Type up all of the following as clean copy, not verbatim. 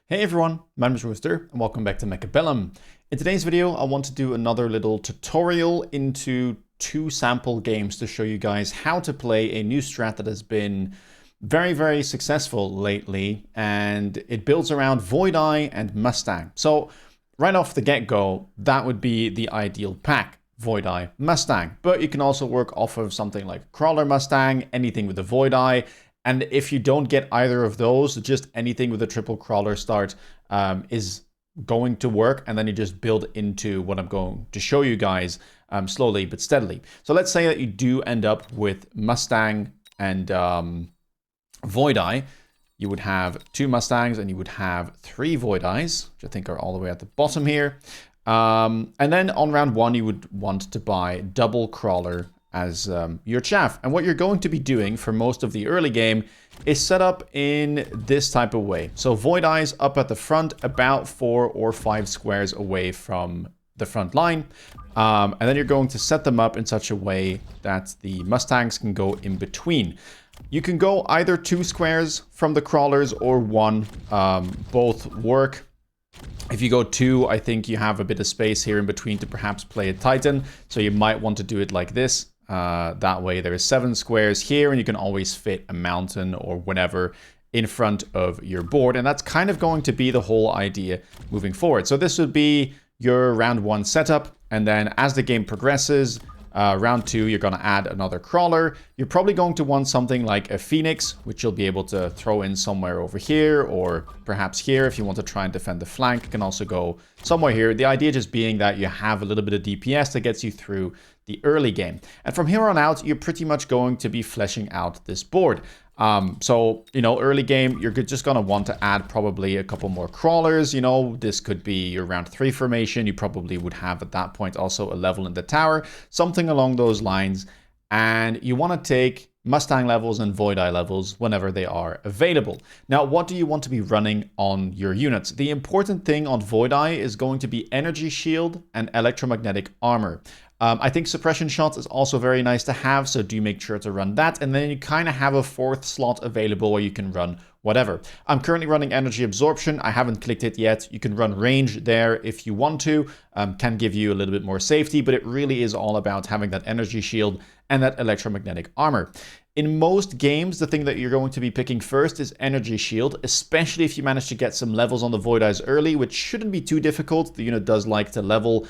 Hey everyone, my name is Rooster and welcome back to Mechabellum. In today's video, I want to do another little tutorial into two sample games to show you guys how to play a new strat that has been very successful lately, and it builds around Void Eye and Mustang. So right off the get-go, that would be the ideal pack. Void Eye, Mustang. But you can also work off of something like Crawler Mustang, anything with a Void Eye. And if you don't get either of those, just anything with a triple crawler start is going to work. And then you just build into what I'm going to show you guys slowly but steadily. So let's say that you do end up with Mustang and Void Eye. You would have 2 Mustangs and you would have 3 Void Eyes, which I think are all the way at the bottom here. And then on round 1, you would want to buy double crawler as your chaff. And what you're going to be doing for most of the early game is set up in this type of way. So Void Eyes up at the front, about 4 or 5 squares away from the front line. And then you're going to set them up in such a way that the Mustangs can go in between. You can go either 2 squares from the crawlers or 1. Both work. If you go 2, I think you have a bit of space here in between to perhaps play a Titan. So you might want to do it like this. That way there is 7 squares here and you can always fit a mountain or whatever in front of your board. And that's kind of going to be the whole idea moving forward. So this would be your round 1 setup. And then as the game progresses, round 2, you're going to add another crawler. You're probably going to want something like a Phoenix, which you'll be able to throw in somewhere over here or perhaps here if you want to try and defend the flank. You can also go somewhere here. The idea just being that you have a little bit of DPS that gets you through the early game. And from here on out, you're pretty much going to be fleshing out this board. So, you know, early game, you're just going to want to add probably a couple more crawlers. You know, this could be your round 3 formation. You probably would have at that point also a level in the tower, something along those lines. And you want to take Mustang levels and Void Eye levels whenever they are available. Now, what do you want to be running on your units? The important thing on Void Eye is going to be energy shield and electromagnetic armor. I think suppression shots is also very nice to have, so do make sure to run that. And then you kind of have a 4th slot available where you can run whatever. I'm currently running energy absorption. I haven't clicked it yet. You can run range there if you want to. Can give you a little bit more safety, but it really is all about having that energy shield and that electromagnetic armor. In most games, the thing that you're going to be picking first is energy shield, especially if you manage to get some levels on the Void Eyes early, which shouldn't be too difficult. The unit does like to level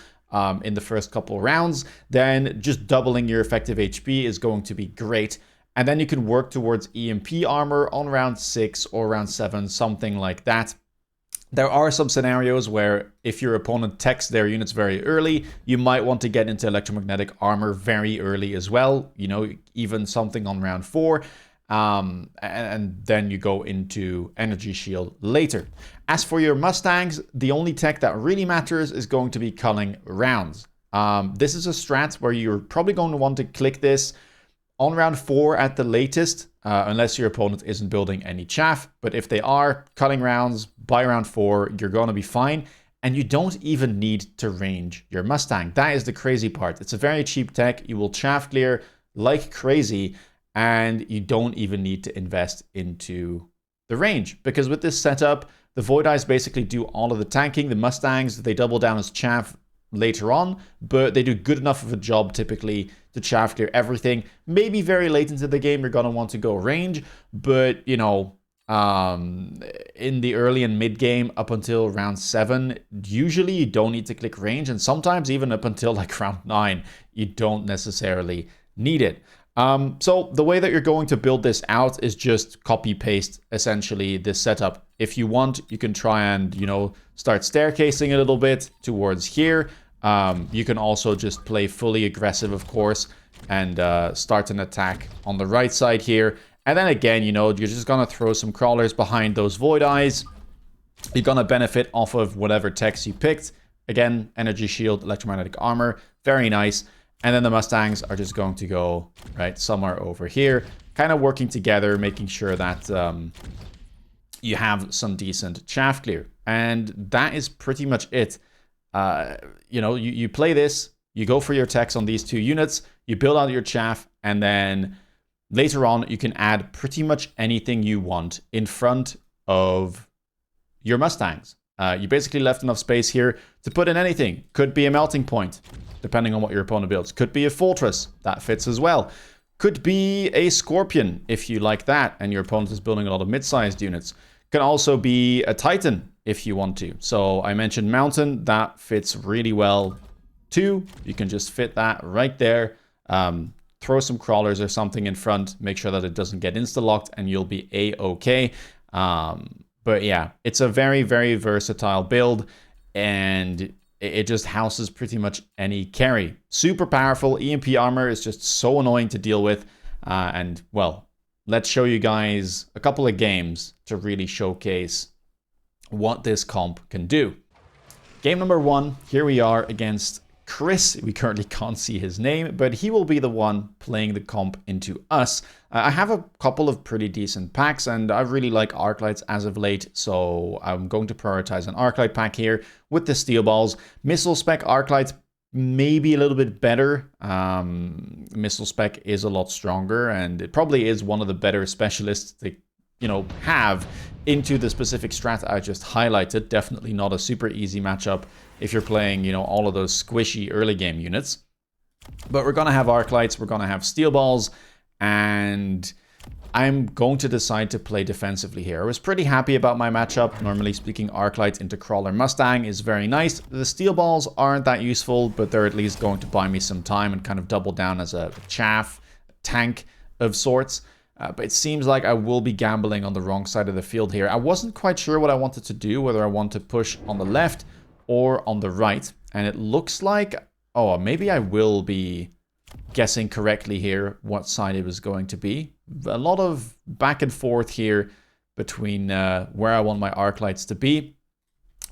in the first couple rounds. Then just doubling your effective HP is going to be great. And then you can work towards EMP armor on round 6 or round 7, something like that. There are some scenarios where if your opponent techs their units very early, you might want to get into electromagnetic armor very early as well. You know, even something on round 4. And then you go into energy shield later. As for your Mustangs, the only tech that really matters is going to be culling rounds. This is a strat where you're probably going to want to click this on round 4 at the latest, unless your opponent isn't building any chaff. But if they are culling rounds by round 4, you're going to be fine. And you don't even need to range your Mustang. That is the crazy part. It's a very cheap tech. You will chaff clear like crazy. And you don't even need to invest into the range. Because with this setup, the Void Eyes basically do all of the tanking. The Mustangs, they double down as chaff later on, but they do good enough of a job typically to chaff clear everything. Maybe very late into the game, you're going to want to go range. But, you know, in the early and mid game up until round 7, usually you don't need to click range. And sometimes even up until like round 9, you don't necessarily need it. So the way that you're going to build this out is just copy paste essentially this setup. If you want, you can try and, you know, start staircasing a little bit towards here. You can also just play fully aggressive, of course, and start an attack on the right side here. And then again, you know, you're just going to throw some crawlers behind those Void Eyes. You're going to benefit off of whatever techs you picked. Again, energy shield, electromagnetic armor, very nice. And then the Mustangs are just going to go right somewhere over here, kind of working together, making sure that you have some decent chaff clear. And that is pretty much it. You know, you play this, you go for your techs on these 2 units, you build out your chaff, and then later on you can add pretty much anything you want in front of your Mustangs. You basically left enough space here to put in anything. Could be a melting point, depending on what your opponent builds. Could be a fortress. That fits as well. Could be a Scorpion, if you like that, and your opponent is building a lot of mid-sized units. Can also be a Titan, if you want to. So I mentioned Mountain. That fits really well, too. You can just fit that right there. Throw some crawlers or something in front. Make sure that it doesn't get insta-locked, and you'll be A-okay. But yeah, it's a very, very versatile build, and it just houses pretty much any carry. Super powerful. EMP armor is just so annoying to deal with. And, well, let's show you guys a couple of games to really showcase what this comp can do. Game number 1, here we are against Chris. We currently can't see his name, but he will be the one playing the comp into us. I have a couple of pretty decent packs, and I really like Arclights as of late, so I'm going to prioritize an Arclight pack here with the steel balls. Missile spec Arclights maybe a little bit better. Missile spec is a lot stronger, and it probably is one of the better specialists to, you know, have into the specific strat I just highlighted. Definitely not a super easy matchup if you're playing, you know, all of those squishy early game units. But we're going to have Arclights, we're going to have steel balls, and I'm going to decide to play defensively here. I was pretty happy about my matchup. Normally speaking, Arclight into Crawler Mustang is very nice. The steel balls aren't that useful, but they're at least going to buy me some time and kind of double down as a chaff tank of sorts. But it seems like I will be gambling on the wrong side of the field here. I wasn't quite sure what I wanted to do, whether I want to push on the left or on the right. And it looks like, oh, maybe I will be guessing correctly here what side it was going to be. A lot of back and forth here between where I want my Arclights to be.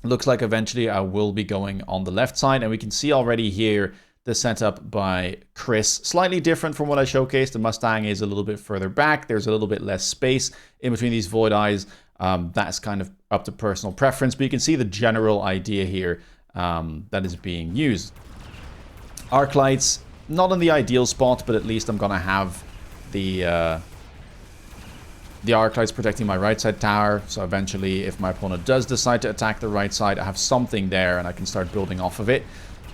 Looks like eventually I will be going on the left side, and we can see already here the setup by Chris. Slightly different from what I showcased. The Mustang is a little bit further back. There's a little bit less space in between these void eyes. That's kind of up to personal preference, but you can see the general idea here that is being used. Arclights, not in the ideal spot, but at least I'm gonna have the Arclights protecting my right side tower, so eventually if my opponent does decide to attack the right side, I have something there and I can start building off of it.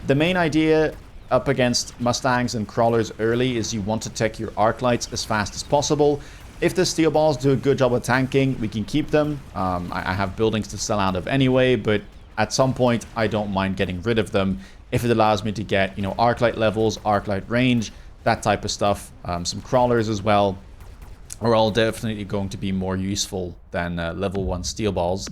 The main idea up against Mustangs and Crawlers early is you want to tech your Arclights as fast as possible. If the steel balls do a good job of tanking, we can keep them. I have buildings to sell out of anyway, but at some point I don't mind getting rid of them if it allows me to get, you know, Arclight levels, Arclight range, that type of stuff. Some Crawlers as well are all definitely going to be more useful than level 1 steel balls.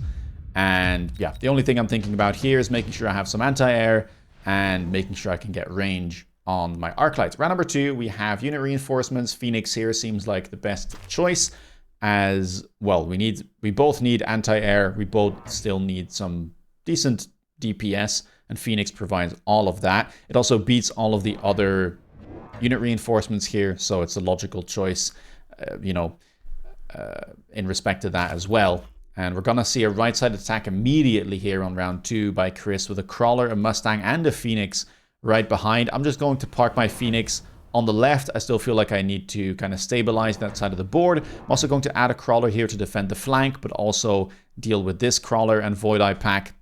And yeah, the only thing I'm thinking about here is making sure I have some anti-air and making sure I can get range on my Arclights. Round number 2, we have unit reinforcements. Phoenix here seems like the best choice, as well. We both need anti-air. We both still need some decent DPS, and Phoenix provides all of that. It also beats all of the other unit reinforcements here, so it's a logical choice, in respect to that as well. And we're going to see a right side attack immediately here on round 2 by Chris with a Crawler, a Mustang, and a Phoenix right behind. I'm just going to park my Phoenix on the left. I still feel like I need to kind of stabilize that side of the board. I'm also going to add a Crawler here to defend the flank, but also deal with this Crawler and Void Eye pack.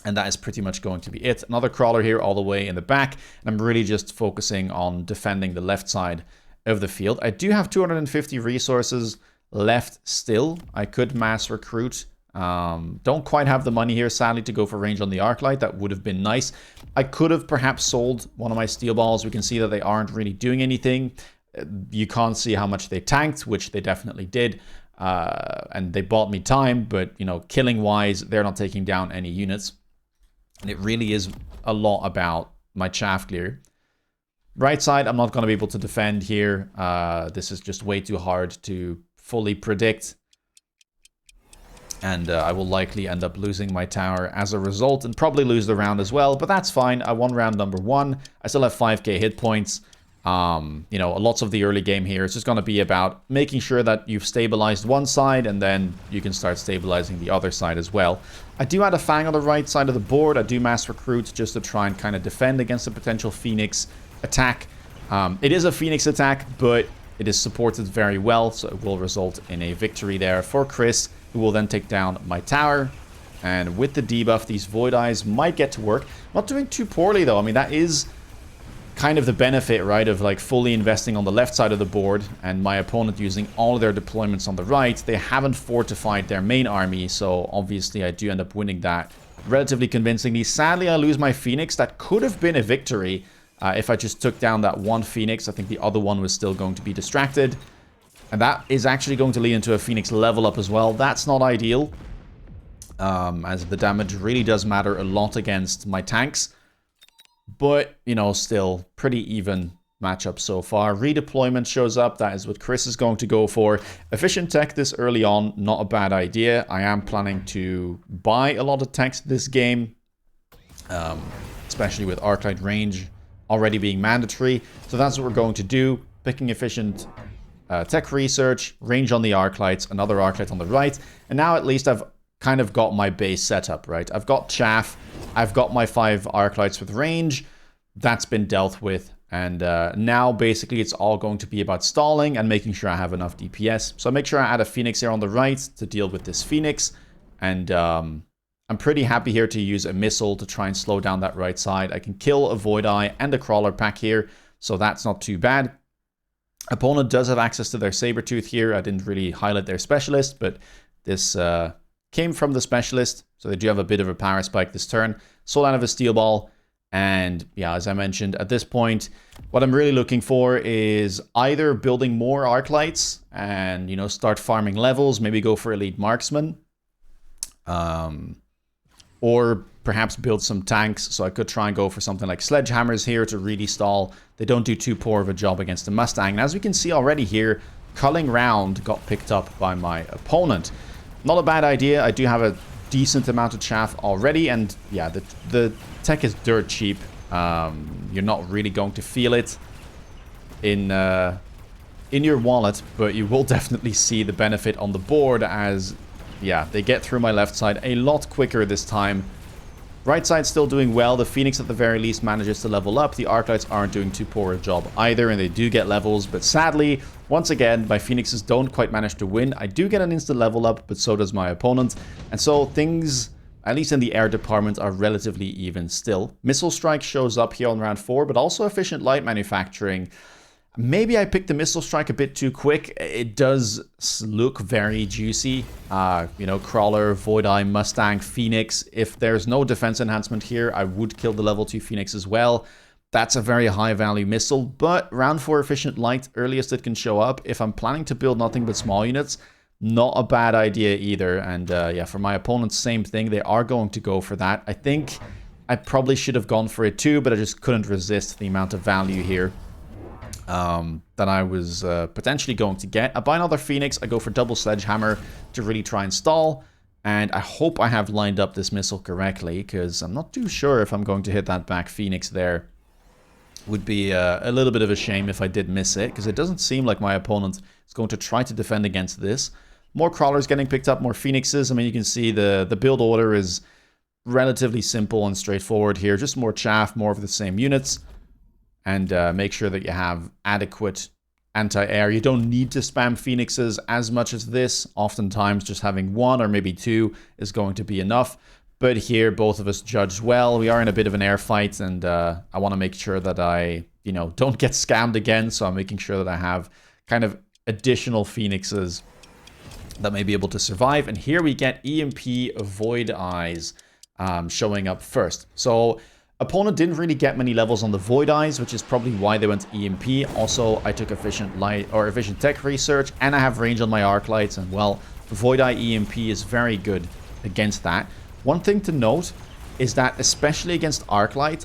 And that is pretty much going to be it. Another Crawler here all the way in the back. And I'm really just focusing on defending the left side of the field. I do have 250 resources left still. I could mass recruit. Don't quite have the money here, sadly, to go for range on the Arclight. That would have been nice. I could have perhaps sold one of my steel balls. We can see that they aren't really doing anything. You can't see how much they tanked, which they definitely did. And they bought me time, but, you know, killing wise, they're not taking down any units. And it really is a lot about my chaff clear. Right side, I'm not going to be able to defend here. This is just way too hard to fully predict. And I will likely end up losing my tower as a result and probably lose the round as well. But that's fine. I won round number 1. I still have 5k hit points. Lots of the early game here. It's just going to be about making sure that you've stabilized one side and then you can start stabilizing the other side as well. I do add a Fang on the right side of the board. I do mass recruit just to try and kind of defend against a potential Phoenix attack. It is a Phoenix attack, but it is supported very well, so it will result in a victory there for Chris, who will then take down my tower. And with the debuff, these Void Eyes might get to work. Not doing too poorly, though. I mean, that is kind of the benefit, right, of like fully investing on the left side of the board and my opponent using all of their deployments on the right. They haven't fortified their main army, so obviously I do end up winning that relatively convincingly. Sadly, I lose my Phoenix. That could have been a victory if I just took down that one Phoenix. I think the other one was still going to be distracted. And that is actually going to lead into a Phoenix level up as well. That's not ideal, as the damage really does matter a lot against my tanks. But, you know, still pretty even matchup so far. Redeployment shows up. That is what Chris is going to go for. Efficient tech this early on, not a bad idea. I am planning to buy a lot of techs this game, especially with Arclight range already being mandatory. So that's what we're going to do. Picking efficient tech research, range on the Arclights, another Arclight on the right. And now at least I've kind of got my base set up, right? I've got chaff. I've got my 5 Arclights with range. That's been dealt with. And now basically it's all going to be about stalling and making sure I have enough DPS. So I make sure I add a Phoenix here on the right to deal with this Phoenix. And I'm pretty happy here to use a missile to try and slow down that right side. I can kill a Void Eye and a Crawler pack here, so that's not too bad. Opponent does have access to their Sabertooth here. I didn't really highlight their Specialist, but this came from the Specialist, so they do have a bit of a power spike this turn. Sold out of a Steel Ball, and yeah, as I mentioned, at this point, what I'm really looking for is either building more Arclights and, you know, start farming levels, maybe go for Elite Marksman, or perhaps build some tanks. So I could try and go for something like Sledgehammers here to really stall. They don't do too poor of a job against the Mustang. And as we can see already here, Culling Round got picked up by my opponent. Not a bad idea. I do have a decent amount of chaff already, and yeah, the tech is dirt cheap. You're not really going to feel it in your wallet, but you will definitely see the benefit on the board as, yeah, they get through my left side a lot quicker this time. Right side still doing well. The Phoenix at the very least manages to level up. The Arclights aren't doing too poor a job either, and they do get levels. But sadly, once again, my Phoenixes don't quite manage to win. I do get an instant level up, but so does my opponent. And so things, at least in the air department, are relatively even still. Missile Strike shows up here on round 4, but also Efficient Light Manufacturing. Maybe I picked the Missile Strike a bit too quick. It does look very juicy. You know, Crawler, Void Eye, Mustang, Phoenix. If there's no defense enhancement here, I would kill the level 2 Phoenix as well. That's a very high value missile, but round 4 Efficient Light, earliest it can show up. If I'm planning to build nothing but small units, not a bad idea either. And yeah, for my opponents, same thing. They are going to go for that. I think I probably should have gone for it too, but I just couldn't resist the amount of value here that I was potentially going to get. I buy another Phoenix. I go for double Sledgehammer to really try and stall. And I hope I have lined up this missile correctly, because I'm not too sure if I'm going to hit that back Phoenix there. Would be a little bit of a shame if I did miss it, because it doesn't seem like my opponent is going to try to defend against this. More Crawlers getting picked up, more Phoenixes. I mean, you can see the build order is relatively simple and straightforward here. Just more chaff, more of the same units. And make sure that you have adequate anti-air. You don't need to spam Phoenixes as much as this. Oftentimes, just having 1 or maybe 2 is going to be enough. But here, both of us judged well. We are in a bit of an air fight, and I want to make sure that I, you know, don't get scammed again. So I'm making sure that I have kind of additional Phoenixes that may be able to survive. And here we get EMP Void Eyes showing up first. So opponent didn't really get many levels on the Void Eyes, which is probably why they went EMP. Also, I took Efficient Light or Efficient Tech Research, and I have range on my Arclights, and well, Void Eye EMP is very good against that. One thing to note is that especially against Arclight,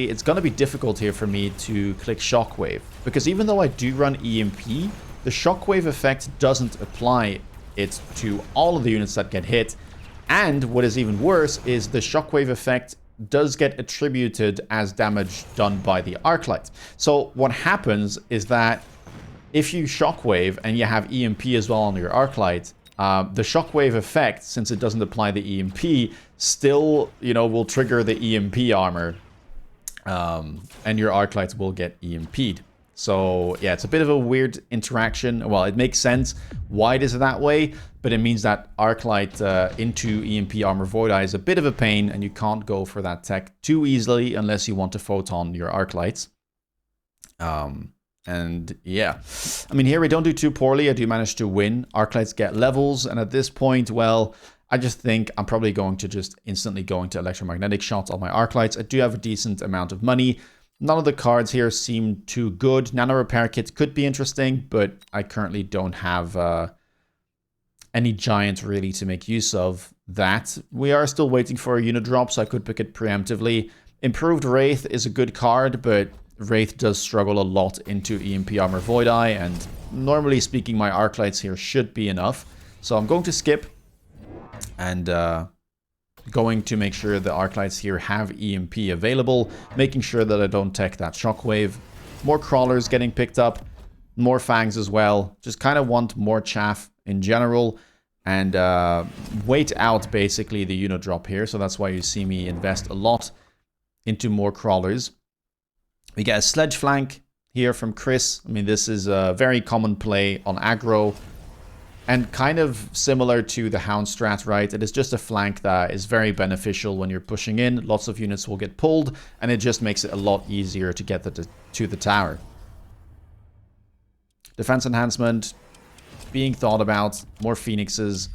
it's going to be difficult here for me to click Shockwave, because even though I do run EMP, the Shockwave effect doesn't apply it to all of the units that get hit. And what is even worse is the Shockwave effect does get attributed as damage done by the Arclight. So what happens is that if you Shockwave and you have EMP as well on your Arclight, the Shockwave effect, since it doesn't apply the EMP, still, you know, will trigger the EMP armor, and your Arclights will get EMP'd. So yeah, it's a bit of a weird interaction. Well, it makes sense why it is that way, but it means that Arclight into EMP Armor Void Eye is a bit of a pain, and you can't go for that tech too easily unless you want to photon your Arclights. And yeah, I mean, here we don't do too poorly. I do manage to win. Arclights get levels, and at this point, well, I just think I'm probably going to just instantly go into electromagnetic shots on my Arclights. I do have a decent amount of money. None of the cards here seem too good. Nano repair kits could be interesting, but I currently don't have any giant really to make use of that. We are still waiting for a unit drop, so I could pick it preemptively. Improved Wraith is a good card, but Wraith does struggle a lot into EMP Armor Void Eye, and normally speaking, my Arclights here should be enough. So I'm going to skip, and going to make sure the Arclights here have EMP available, making sure that I don't tech that Shockwave. More Crawlers getting picked up, more Fangs as well. Just kind of want more chaff in general, and wait out basically the unit drop here. So that's why you see me invest a lot into more Crawlers. We get a Sledge Flank here from Chris. I mean, this is a very common play on aggro, and kind of similar to the Hound strat, right? It is just a flank that is very beneficial when you're pushing in. Lots of units will get pulled, and it just makes it a lot easier to get to the tower. Defense enhancement being thought about. More Phoenixes.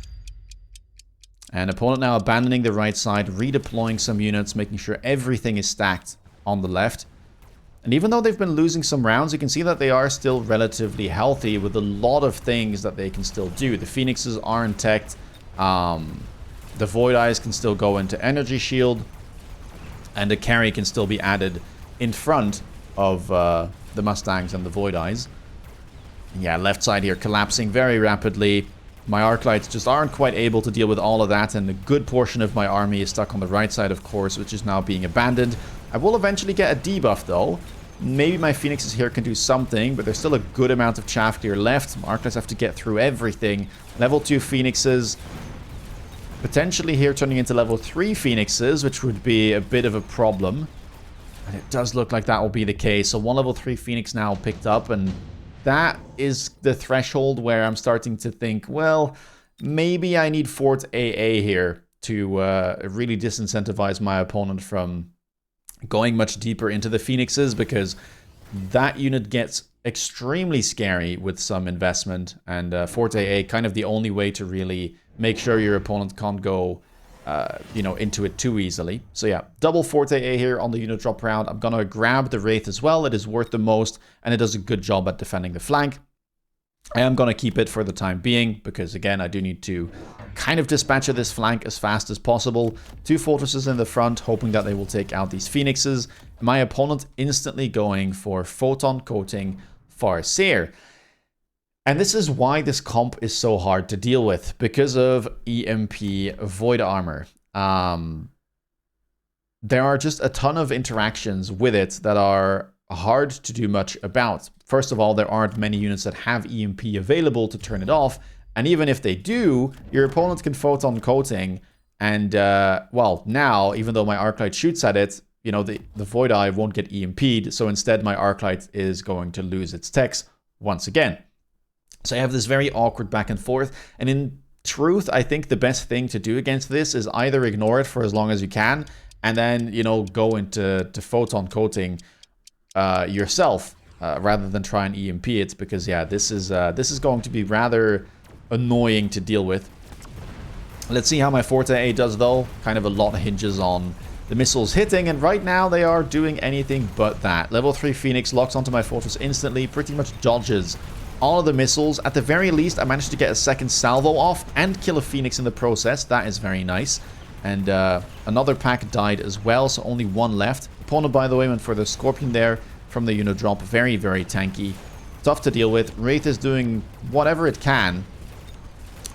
And opponent now abandoning the right side, redeploying some units, making sure everything is stacked on the left. And even though they've been losing some rounds, you can see that they are still relatively healthy with a lot of things that they can still do. The Phoenixes aren't teched. The Void Eyes can still go into Energy Shield. And a carry can still be added in front of the Mustangs and the Void Eyes. Yeah, left side here collapsing very rapidly. My Arclights just aren't quite able to deal with all of that, and a good portion of my army is stuck on the right side, of course, which is now being abandoned. I will eventually get a debuff, though. Maybe my Phoenixes here can do something, but there's still a good amount of chaff clear left. My Arclights have to get through everything. Level 2 Phoenixes. Potentially here turning into level 3 Phoenixes, which would be a bit of a problem. And it does look like that will be the case. So one level 3 Phoenix now picked up, and that is the threshold where I'm starting to think, well, maybe I need Fort AA here to really disincentivize my opponent from going much deeper into the Phoenixes, because that unit gets extremely scary with some investment, and Fort AA kind of the only way to really make sure your opponent can't go into it too easily. So yeah, double Fort AA here on the unit drop round. I'm gonna grab the Wraith as well. It is worth the most, and it does a good job at defending the flank. I am gonna keep it for the time being, because again, I do need to kind of dispatch this flank as fast as possible. 2 fortresses in the front, hoping that they will take out these Phoenixes. My opponent instantly going for Photon Coating Farseer. And this is why this comp is so hard to deal with, because of EMP Void Armor. There are just a ton of interactions with it that are hard to do much about. First of all, there aren't many units that have EMP available to turn it off. And even if they do, your opponent can Photon Coating. And, well, now, even though my Arclight shoots at it, you know, the Void Eye won't get EMP'd. So instead, my Arclight is going to lose its techs once again. So I have this very awkward back and forth. And in truth, I think the best thing to do against this is either ignore it for as long as you can, and then, you know, go into Photon Coating yourself, rather than try and EMP it, because yeah, this is going to be rather annoying to deal with. Let's see how my Fort AA does, though. Kind of a lot hinges on the missiles hitting, and right now they are doing anything but that. Level 3 Phoenix locks onto my fortress instantly, pretty much dodges all of the missiles. At the very least, I managed to get a second salvo off and kill a Phoenix in the process. That is very nice. And another pack died as well, so only one left. Opponent, by the way, went for the Scorpion there from the unit drop. Very, very tanky. Tough to deal with. Wraith is doing whatever it can.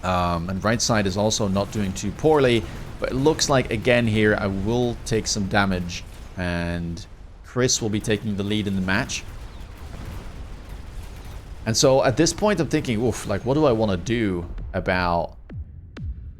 And right side is also not doing too poorly. But it looks like, again here, I will take some damage. And Chris will be taking the lead in the match. And so at this point, I'm thinking, oof, like, what do I want to do about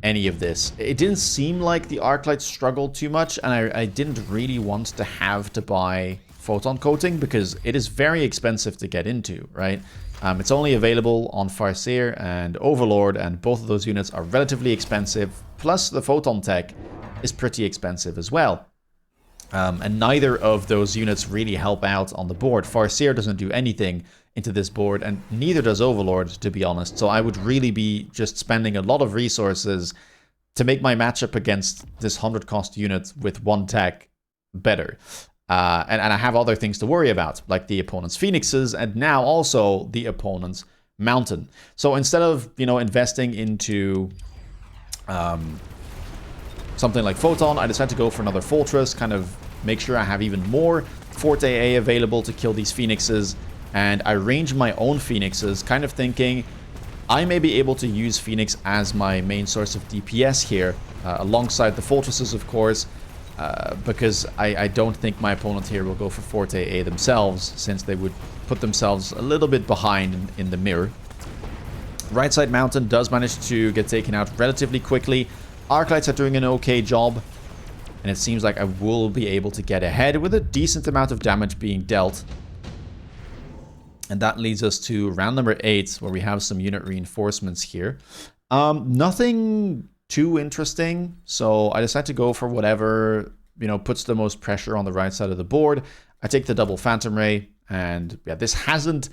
any of this? It didn't seem like the Arclight struggled too much, and I didn't really want to have to buy Photon Coating, because it is very expensive to get into, right? It's only available on Farseer and Overlord, and both of those units are relatively expensive, plus the Photon Tech is pretty expensive as well. And neither of those units really help out on the board. Farseer doesn't do anything into this board, and neither does Overlord, to be honest. So I would really be just spending a lot of resources to make my matchup against this 100 cost unit with 1 tech better. And I have other things to worry about, like the opponent's Phoenixes, and now also the opponent's Mountain. So instead of, investing into something like Photon, I decided to go for another Fortress, kind of make sure I have even more Forte A available to kill these Phoenixes. And I range my own Phoenixes, kind of thinking I may be able to use Phoenix as my main source of DPS here, alongside the Fortresses, of course, because I don't think my opponent here will go for Forte A themselves, since they would put themselves a little bit behind in the mirror. Right side Mountain does manage to get taken out relatively quickly. Arclights are doing an okay job, and it seems like I will be able to get ahead with a decent amount of damage being dealt. And that leads us to round number 8, where we have some unit reinforcements here. Nothing too interesting, so I decided to go for whatever, puts the most pressure on the right side of the board. I take the double Phantom Ray, and yeah, this hasn't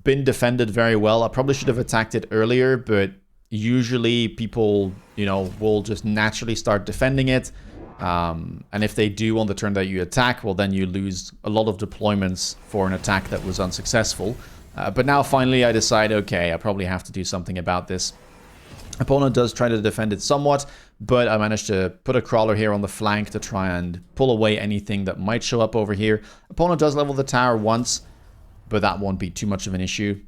been defended very well. I probably should have attacked it earlier, but usually people, will just naturally start defending it. And if they do on the turn that you attack, well, then you lose a lot of deployments for an attack that was unsuccessful. But now finally I decide, okay, I probably have to do something about this. Opponent does try to defend it somewhat, but I managed to put a crawler here on the flank to try and pull away anything that might show up over here. Opponent does level the tower once, but that won't be too much of an issue.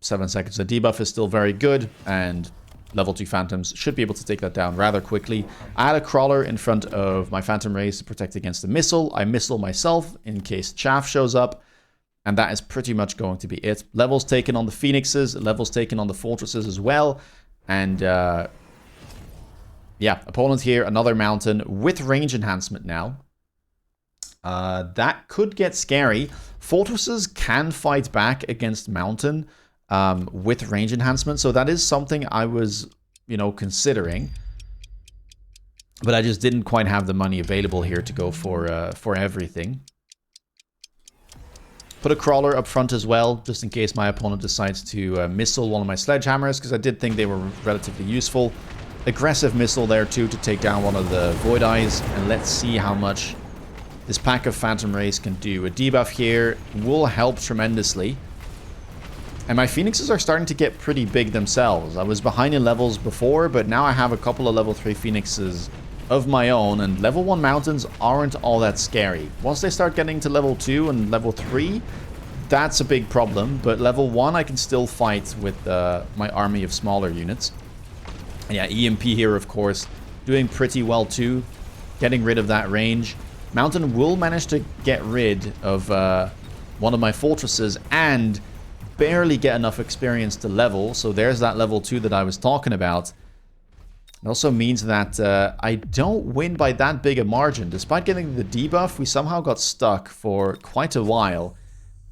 7 seconds of debuff is still very good, and level 2 Phantoms should be able to take that down rather quickly. I had a crawler in front of my Phantom Rays to protect against the missile. I missile myself in case Chaff shows up, and that is pretty much going to be it. Levels taken on the Phoenixes, levels taken on the Fortresses as well. And yeah, opponent here, another Mountain with range enhancement now. That could get scary. Fortresses can fight back against Mountain with range enhancement, so that is something I was, considering. But I just didn't quite have the money available here to go for everything. Put a crawler up front as well, just in case my opponent decides to missile one of my sledgehammers, because I did think they were relatively useful. Aggressive missile there too to take down one of the Void Eyes, and let's see how much this pack of Phantom Rays can do. A debuff here will help tremendously. And my Phoenixes are starting to get pretty big themselves. I was behind in levels before, but now I have a couple of level 3 Phoenixes of my own, and level 1 Mountains aren't all that scary. Once they start getting to level 2 and level 3, that's a big problem, but level 1 I can still fight with my army of smaller units. And yeah, EMP here, of course, doing pretty well too, getting rid of that range. Mountain will manage to get rid of one of my Fortresses and barely get enough experience to level, so there's that level 2 that I was talking about. It also means that I don't win by that big a margin. Despite getting the debuff, we somehow got stuck for quite a while.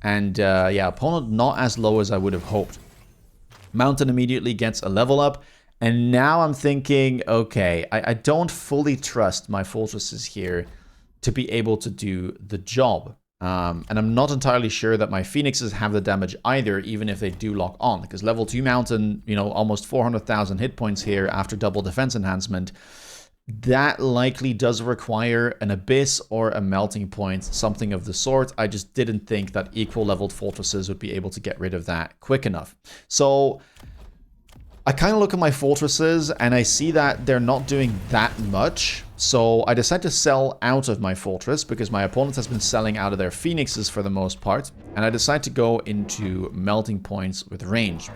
And yeah, opponent not as low as I would have hoped. Mountain immediately gets a level up. And now I'm thinking, okay, I don't fully trust my Fortresses here to be able to do the job. And I'm not entirely sure that my Phoenixes have the damage either, even if they do lock on. Because level 2 Mountain, almost 400,000 hit points here after double defense enhancement. That likely does require an Abyss or a Melting Point, something of the sort. I just didn't think that equal leveled Fortresses would be able to get rid of that quick enough. So I kind of look at my Fortresses and I see that they're not doing that much. So I decide to sell out of my Fortress because my opponent has been selling out of their Phoenixes for the most part. And I decide to go into Melting Points with range.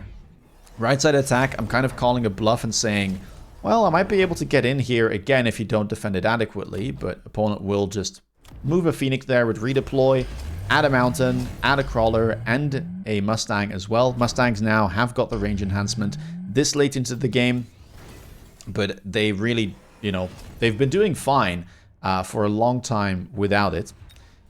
Right side attack, I'm kind of calling a bluff and saying, well, I might be able to get in here again if you don't defend it adequately. But opponent will just move a Phoenix there with redeploy, add a Mountain, add a Crawler, and a Mustang as well. Mustangs now have got the range enhancement this late into the game, but they really, they've been doing fine for a long time without it.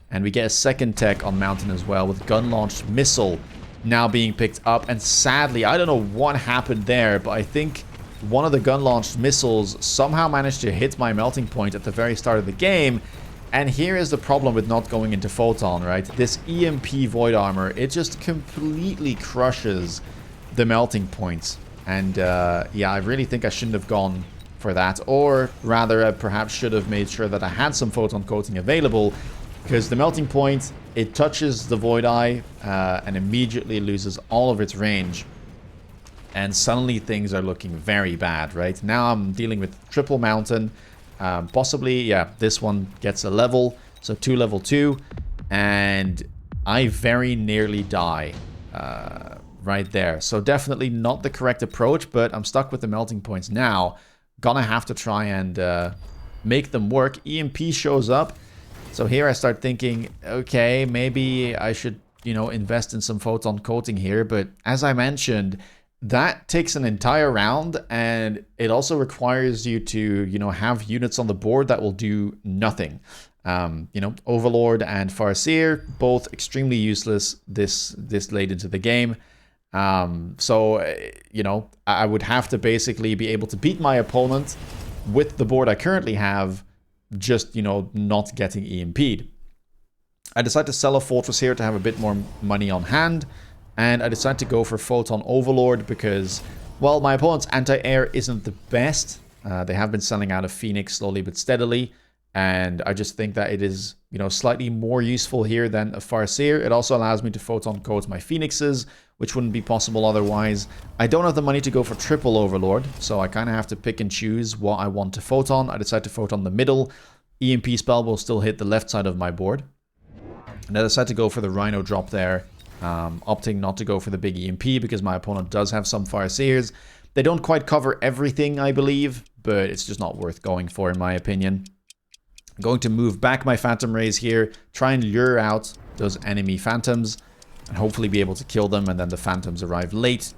And we get a second tech on Mountain as well with gun-launched missile now being picked up. And sadly, I don't know what happened there, but I think one of the gun-launched missiles somehow managed to hit my melting point at the very start of the game. And here is the problem with not going into Photon, right? This EMP Void Armor, it just completely crushes the melting points. And yeah, I really think I shouldn't have gone for that. Or rather, I perhaps should have made sure that I had some Photon Coating available. Because the melting point, it touches the Void Eye and immediately loses all of its range. And suddenly things are looking very bad, right? Now I'm dealing with triple mountain. Possibly, yeah, this one gets a level. So 2 level 2. And I very nearly die right there. So definitely not the correct approach, but I'm stuck with the melting points now. Gonna have to try and make them work. EMP shows up. So here I start thinking, okay, maybe I should, you know, invest in some photon coating here. But as I mentioned, that takes an entire round, and it also requires you to, you know, have units on the board that will do nothing. You know, Overlord and Farseer, both extremely useless this late into the game. So, you know, I would have to basically be able to beat my opponent with the board I currently have, just, you know, not getting EMP'd. I decided to sell a Fortress here to have a bit more money on hand. And I decided to go for Photon Overlord because, well, my opponent's anti-air isn't the best. They have been selling out of Phoenix slowly but steadily. And I just think that it is, you know, slightly more useful here than a Farseer. It also allows me to Photon Coat my Phoenixes, which wouldn't be possible otherwise. I don't have the money to go for triple Overlord, so I kind of have to pick and choose what I want to Photon. I decided to Photon the middle. EMP spell will still hit the left side of my board. And I decided to go for the Rhino drop there. Opting not to go for the big EMP because my opponent does have some Farseers. They don't quite cover everything, I believe, but it's just not worth going for in my opinion. I'm going to move back my Phantom Rays here, try and lure out those enemy Phantoms, and hopefully be able to kill them, and then the Phantoms arrive late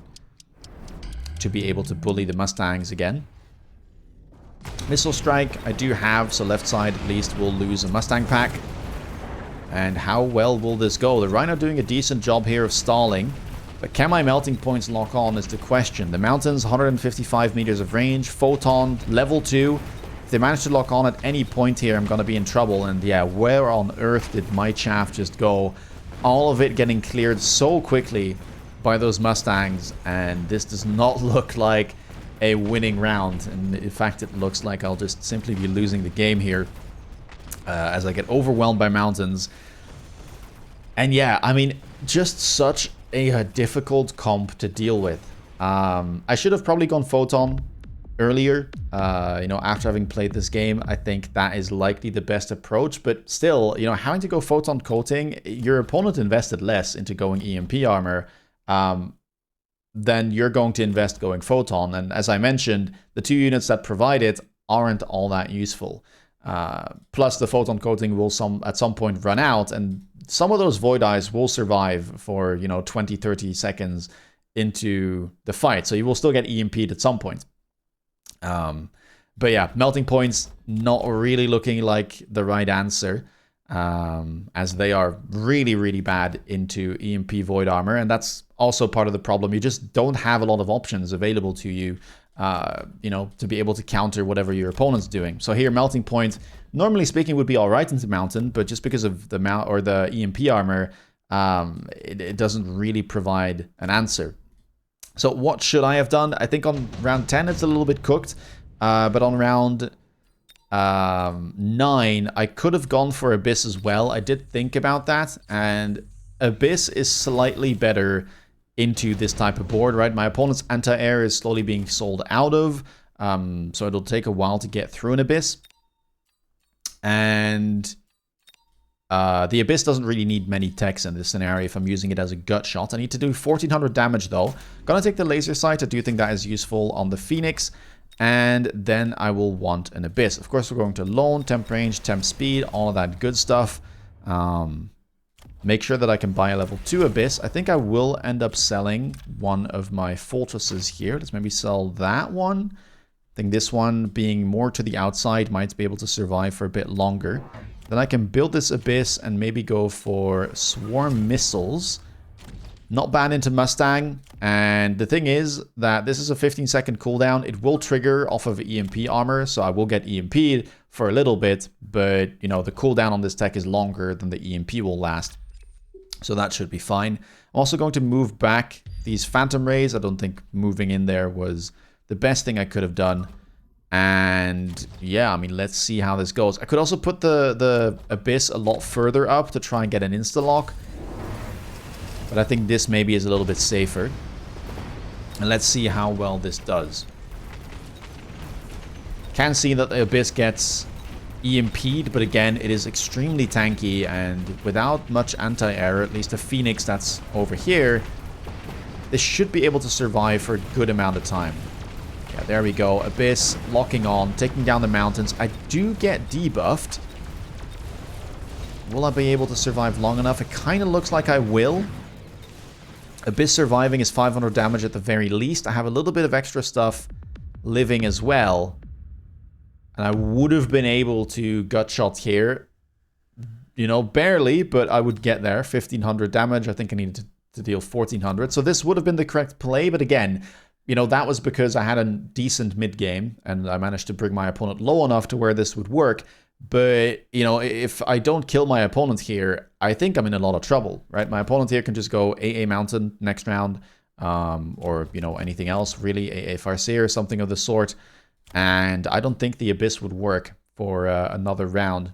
to be able to bully the Mustangs again. Missile Strike I do have, so left side at least will lose a Mustang pack. And how well will this go? The Rhino doing a decent job here of stalling. But can my melting points lock on is the question. The mountains, 155 meters of range. Photon, level 2. If they manage to lock on at any point here, I'm going to be in trouble. And yeah, where on earth did my chaff just go? All of it getting cleared so quickly by those Mustangs. And this does not look like a winning round. And in fact, it looks like I'll just simply be losing the game here. As I get overwhelmed by mountains. And yeah, I mean, just such a difficult comp to deal with. I should have probably gone Photon earlier. You know, after having played this game, I think that is likely the best approach. But still, you know, having to go Photon Coating, your opponent invested less into going EMP armor than you're going to invest going Photon. And as I mentioned, the 2 units that provide it aren't all that useful. Plus the photon coating will at some point run out, and some of those void eyes will survive for, you know, 20-30 seconds into the fight, so you will still get EMP'd at some point. But yeah, melting points not really looking like the right answer, as they are really bad into EMP void armor, and that's also part of the problem. You just don't have a lot of options available to you. You know, to be able to counter whatever your opponent's doing. So here, melting point, normally speaking, would be all right into mountain, but just because of the the EMP armor, it doesn't really provide an answer. So what should I have done? I think on round 10 it's a little bit cooked, but on round 9 I could have gone for Abyss as well. I did think about that, and Abyss is slightly better into this type of board, right? My opponent's anti-air is slowly being sold out of, so it'll take a while to get through an Abyss. And the Abyss doesn't really need many techs in this scenario if I'm using it as a gut shot. I need to do 1400 damage though. Gonna take the laser sight. I do think that is useful on the Phoenix. And then I will want an Abyss. Of course, we're going to Lone, Temp Range, Temp Speed, all of that good stuff. Make sure that I can buy a level 2 Abyss. I think I will end up selling one of my fortresses here. Let's maybe sell that one. I think this one, being more to the outside, might be able to survive for a bit longer. Then I can build this Abyss and maybe go for Swarm Missiles. Not banned into Mustang, and the thing is that this is a 15-second cooldown. It will trigger off of EMP armor, so I will get EMP'd for a little bit, but, you know, the cooldown on this tech is longer than the EMP will last, so that should be fine. I'm also going to move back these Phantom Rays. I don't think moving in there was the best thing I could have done. And yeah, I mean, let's see how this goes. I could also put the Abyss a lot further up to try and get an insta-lock. But I think this maybe is a little bit safer. And let's see how well this does. Can see that the Abyss gets EMP'd, but again, it is extremely tanky. And without much anti-air, at least the Phoenix that's over here, this should be able to survive for a good amount of time. Yeah, there we go. Abyss locking on, taking down the mountains. I do get debuffed. Will I be able to survive long enough? It kind of looks like I will. Abyss surviving is 500 damage at the very least. I have a little bit of extra stuff living as well. And I would have been able to gut shot here. You know, barely, but I would get there. 1500 damage. I think I needed to deal 1400. So this would have been the correct play, but again, you know, that was because I had a decent mid game and I managed to bring my opponent low enough to where this would work. But, you know, if I don't kill my opponent here, I think I'm in a lot of trouble, right? My opponent here can just go AA Mountain next round, or, you know, anything else, really, AA Farseer or something of the sort. And I don't think the Abyss would work for another round.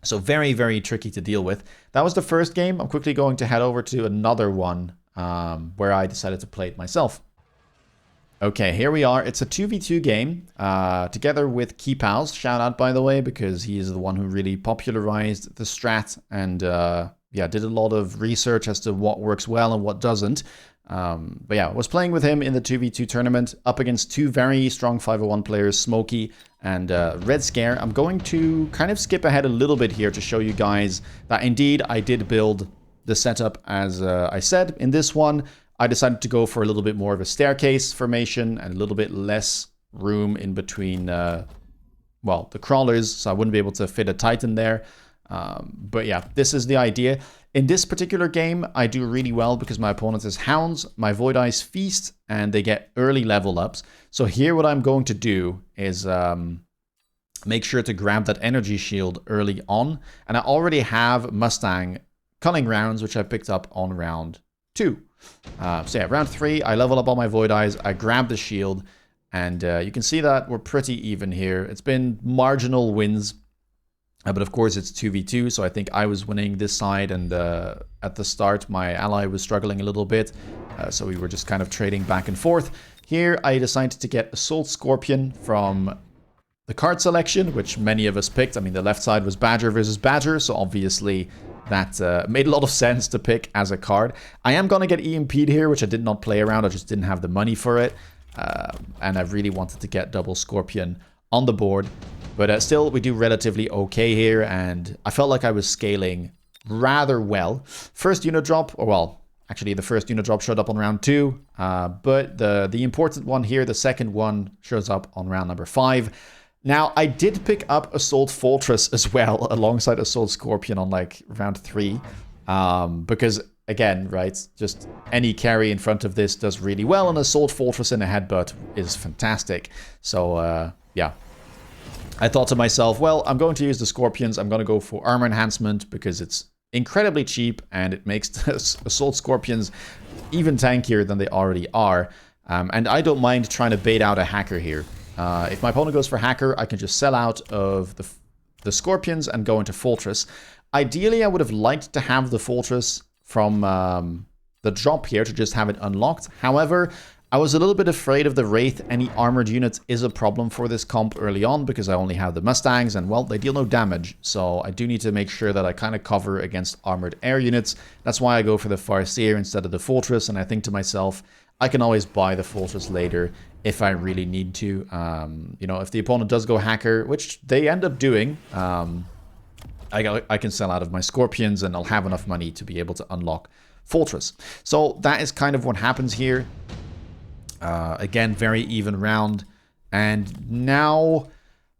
So very, very tricky to deal with. That was the first game. I'm quickly going to head over to another one where I decided to play it myself. Okay, here we are. It's a 2v2 game together with KeyPals. Shout out, by the way, because he is the one who really popularized the strat and yeah, did a lot of research as to what works well and what doesn't. But yeah, I was playing with him in the 2v2 tournament up against two very strong 501 players, Smokey and Red Scare. I'm going to kind of skip ahead a little bit here to show you guys that indeed I did build the setup as I said. In this one, I decided to go for a little bit more of a staircase formation and a little bit less room in between, well, the crawlers, so I wouldn't be able to fit a Titan there. But yeah, this is the idea. In this particular game, I do really well because my opponent is Hounds, my Void Eyes feast, and they get early level ups. So here what I'm going to do is make sure to grab that energy shield early on. And I already have Mustang Cunning rounds, which I picked up on round 2. So yeah, round 3, I level up all my Void Eyes, I grab the shield, and you can see that we're pretty even here. It's been marginal wins, but of course it's 2v2, so I think I was winning this side, and at the start my ally was struggling a little bit, so we were just kind of trading back and forth. Here I decided to get Assault Scorpion from the card selection, which many of us picked. I mean, the left side was Badger versus Badger, so obviously that made a lot of sense to pick as a card. I am going to get EMP'd here, which I did not play around. I just didn't have the money for it. And I really wanted to get double Scorpion on the board. But still, we do relatively okay here. And I felt like I was scaling rather well. First unit drop, or well, actually the first unit drop showed up on round 2. But the important one here, the second one, shows up on round number 5. Now, I did pick up Assault Fortress as well, alongside Assault Scorpion on, like, round 3. Because, again, right, just any carry in front of this does really well, and Assault Fortress in a headbutt is fantastic. So, yeah. I thought to myself, well, I'm going to use the Scorpions. I'm going to go for Armor Enhancement, because it's incredibly cheap, and it makes the Assault Scorpions even tankier than they already are. And I don't mind trying to bait out a hacker here. If my opponent goes for Hacker, I can just sell out of the Scorpions and go into Fortress. Ideally, I would have liked to have the Fortress from the drop here to just have it unlocked. However, I was a little bit afraid of the Wraith. Any armored units is a problem for this comp early on because I only have the Mustangs and, well, they deal no damage. So I do need to make sure that I kind of cover against armored air units. That's why I go for the Farseer instead of the Fortress, and I think to myself, I can always buy the Fortress later if I really need to. You know, if the opponent does go Hacker, which they end up doing, I can sell out of my Scorpions and I'll have enough money to be able to unlock Fortress. So that is kind of what happens here. Again, very even round. And now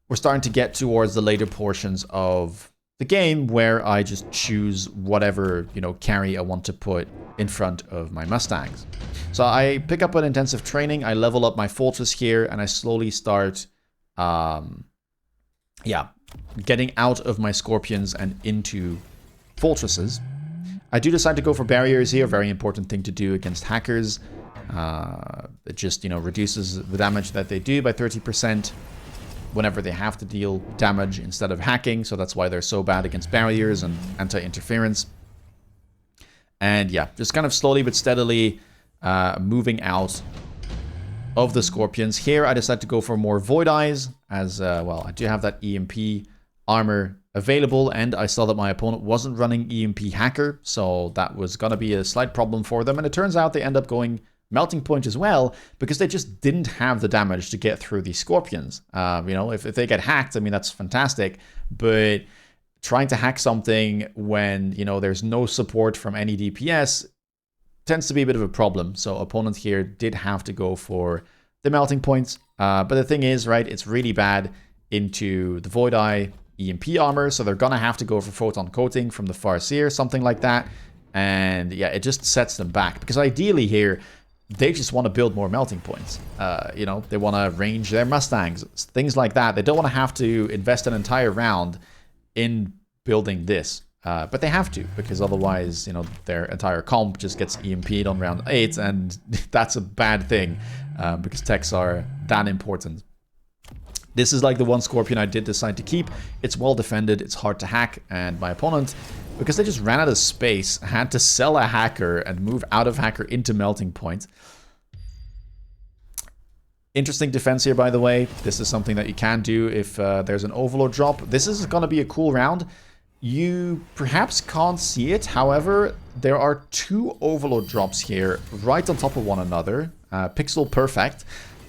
we're starting to get towards the later portions of the game where I just choose whatever, you know, carry I want to put in front of my Mustangs. So I pick up an intensive training, I level up my fortress here, and I slowly start, getting out of my scorpions and into fortresses. I do decide to go for barriers here, very important thing to do against hackers. It just, you know, reduces the damage that they do by 30% whenever they have to deal damage instead of hacking. So that's why they're so bad against barriers and anti-interference. And yeah, just kind of slowly but steadily moving out of the scorpions. Here I decided to go for more void eyes as, well, I do have that EMP armor available, and I saw that my opponent wasn't running EMP hacker, so that was going to be a slight problem for them. And it turns out they end up going melting point as well, because they just didn't have the damage to get through these scorpions. You know, if they get hacked, I mean, that's fantastic, but trying to hack something when, you know, there's no support from any DPS tends to be a bit of a problem. So opponent here did have to go for the melting points. But the thing is, right, it's really bad into the Void Eye EMP armor, so they're gonna have to go for photon coating from the Farseer, something like that. And yeah, it just sets them back, because ideally here, they just want to build more melting points. You know, they want to range their Mustangs, things like that. They don't want to have to invest an entire round in building this. But they have to, because otherwise, you know, their entire comp just gets EMP'd on round 8, and that's a bad thing, because techs are that important. This is like the one Scorpion I did decide to keep. It's well defended, it's hard to hack, and my opponent, because they just ran out of space, had to sell a hacker and move out of hacker into melting point. Interesting defense here, by the way. This is something that you can do if there's an Overlord drop. This is going to be a cool round. You perhaps can't see it, however, there are 2 Overlord drops here right on top of one another, pixel perfect,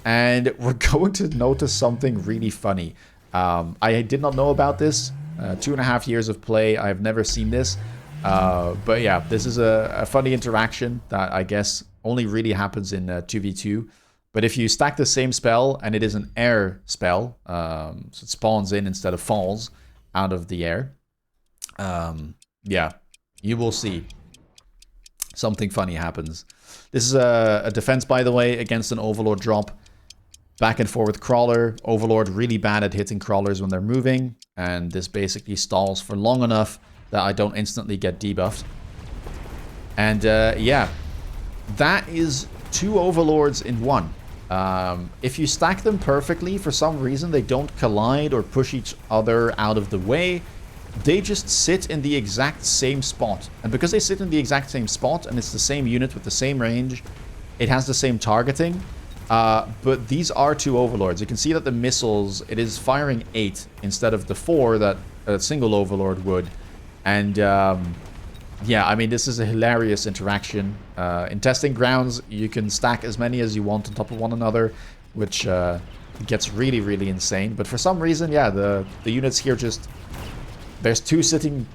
and we're going to notice something really funny. I did not know about this. 2.5 years of play, I've never seen this, but yeah, this is a funny interaction that I guess only really happens in 2v2. But if you stack the same spell, and it is an air spell, so it spawns in instead of falls out of the air, yeah, you will see something funny happens. This is a defense, by the way, against an Overlord drop. Back and forth crawler. Overlord really bad at hitting crawlers when they're moving, and this basically stalls for long enough that I don't instantly get debuffed. And yeah, that is 2 Overlords in one. If you stack them perfectly, for some reason they don't collide or push each other out of the way. They just sit in the exact same spot. And because they sit in the exact same spot, and it's the same unit with the same range, it has the same targeting. But these are 2 Overlords. You can see that the missiles, it is firing 8 instead of the 4 that a single Overlord would. And yeah, I mean, this is a hilarious interaction. In testing grounds, you can stack as many as you want on top of one another, which gets really, really insane. But for some reason, yeah, the units here just... There's 2 sitting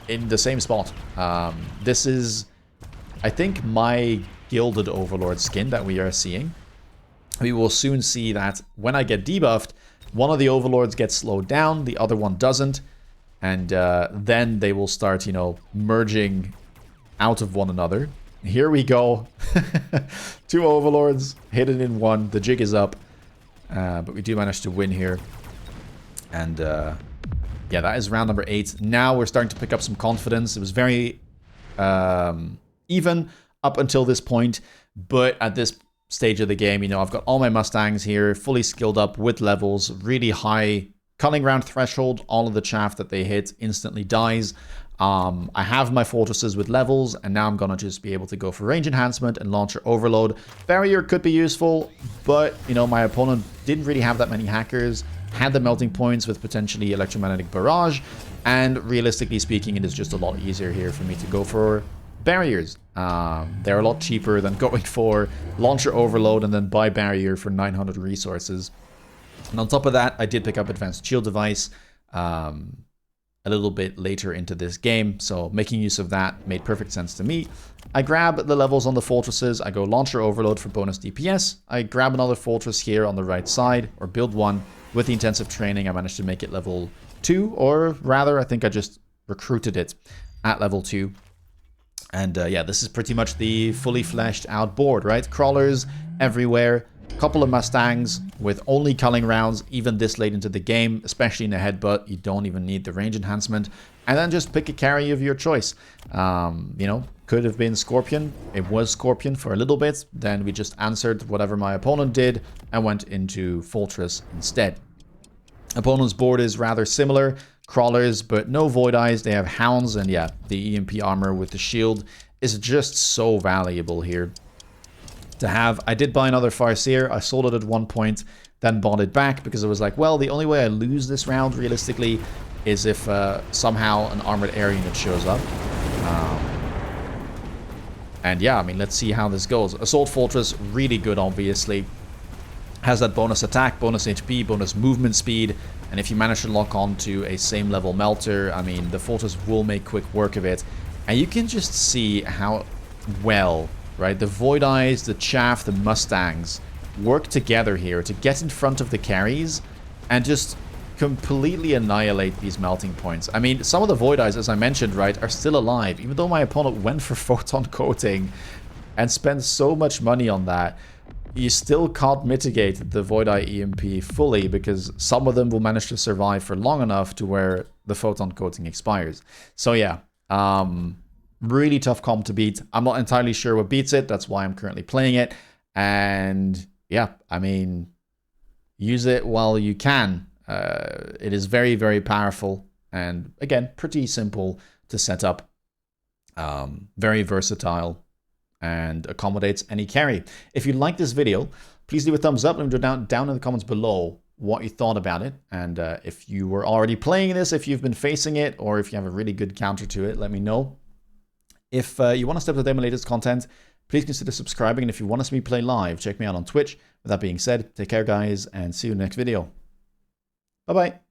in the same spot. This is, I think, my Gilded Overlord skin that we are seeing. We will soon see that when I get debuffed, one of the Overlords gets slowed down, the other one doesn't. And then they will start, you know, merging out of one another. Here we go. 2 Overlords hidden in one. The jig is up. But we do manage to win here. And yeah, that is round number 8. Now we're starting to pick up some confidence. It was very even up until this point. But at this stage of the game, you know, I've got all my Mustangs here, fully skilled up with levels, really high cunning round threshold. All of the chaff that they hit instantly dies. I have my fortresses with levels, and now I'm gonna just be able to go for range enhancement and launcher overload. Barrier could be useful, but you know, my opponent didn't really have that many hackers, had the melting points with potentially electromagnetic barrage, and realistically speaking, it is just a lot easier here for me to go for barriers. They're a lot cheaper than going for launcher overload and then buy barrier for 900 resources. And on top of that, I did pick up advanced shield device a little bit later into this game, so making use of that made perfect sense to me. I grab the levels on the fortresses, I go launcher overload for bonus DPS, I grab another fortress here on the right side, or build one. With the intensive training, I managed to make it level 2, or rather, I think I just recruited it at level 2. And yeah, this is pretty much the fully fleshed out board, right? Crawlers everywhere, couple of Mustangs with only culling rounds, even this late into the game, especially in a headbutt. You don't even need the range enhancement. And then just pick a carry of your choice. You know, could have been Scorpion. It was Scorpion for a little bit. Then we just answered whatever my opponent did and went into Fortress instead. Opponent's board is rather similar. Crawlers, but no Void Eyes. They have Hounds, and yeah, the EMP armor with the shield is just so valuable here to have. I did buy another Farseer. I sold it at one point, then bought it back because I was like, well, the only way I lose this round realistically is if somehow an armored air unit shows up. And yeah, I mean, let's see how this goes. Assault Fortress, really good, obviously. Has that bonus attack, bonus HP, bonus movement speed, and if you manage to lock on to a same level melter, I mean, the Fortress will make quick work of it. And you can just see how well, right, the Void Eyes, the Chaff, the Mustangs work together here to get in front of the carries and just completely annihilate these melting points. I mean, some of the Void Eyes, as I mentioned, right, are still alive, even though my opponent went for photon coating and spent so much money on that. You still can't mitigate the Void Eye EMP fully because some of them will manage to survive for long enough to where the photon coating expires. So yeah, really tough comp to beat. I'm not entirely sure what beats it. That's why I'm currently playing it. And yeah, I mean, use it while you can. It is very, very powerful. And again, pretty simple to set up. Very versatile. And accommodates any carry. If you like this video, please leave a thumbs up. Let me know down in the comments below what you thought about it. And if you were already playing this, if you've been facing it, or if you have a really good counter to it, let me know. If you want to step up to date on my latest content, please consider subscribing. And if you want to see me play live, check me out on Twitch. With that being said, take care, guys, and see you in the next video. Bye-bye.